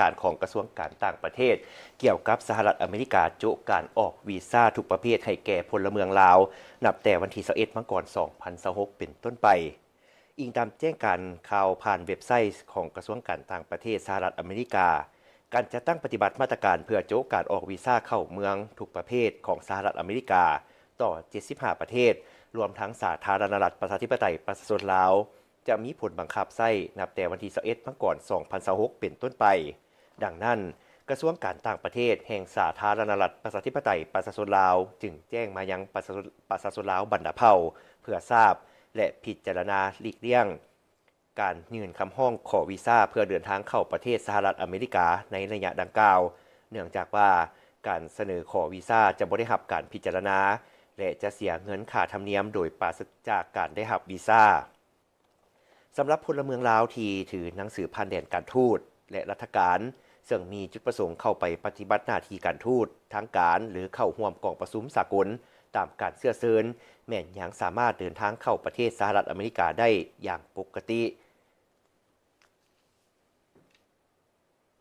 การของกระทรวงการต่างประเทศเกี่ยวกับสหรัฐอเมริกาโจะการออกวีซ่าทุกประเภทให้แก่พลเมืองลาวนับแต่วันที่21มกราคม2026เป็นต้นไปอิงตามแจ้งการข่าวผ่านเว็บไซต์ของกระทรวงการต่างประเทศสหรัฐอเมริกาการจะตั้งปฏิบัติมาตรการเพื่อโจะการออกวีซ่าเข้าเมืองทุกประเภทของสหรัฐอเมริกาต่อ75ประเทศรวมทั้งสาธารณรัฐประชาธิปไตยประชาชนลาวจะมีผลบังคับใช้นับแต่วันที่21มกราคม2026เป็นต้นไปดังนั้นกระทรวงการต่างประเทศแห่งสาธารณรัฐประชาธิปไตยประชาชนลาวจึงแจ้งมายังประชาชนลาวบรรดาเผ่าเพื่อทราบและพิจารณาหลีกเลี่ยงการยื่นคำร้องขอวีซ่าเพื่อเดินทางเข้าประเทศสหรัฐอเมริกาในระยะดังกล่าวเนื่องจากว่าการเสนอขอวีซ่าจะบ่ได้รับการพิจารณาและจะเสียเงินค่าธรรมเนียมโดยปราศจากการได้รับวีซ่าสำหรับพลเมืองลาวที่ถือหนังสือผ่านแดนการทูตและราชการซึ่งมีจุดประสงค์เข้าไปปฏิบัติหน้าที่การทูตทางการหรือเข้าร่วมกองประชุมสากลตามการเชื้อเชิญแม้นยังสามารถเดินทางเข้าประเทศสหรัฐอเมริกาได้อย่างปกติ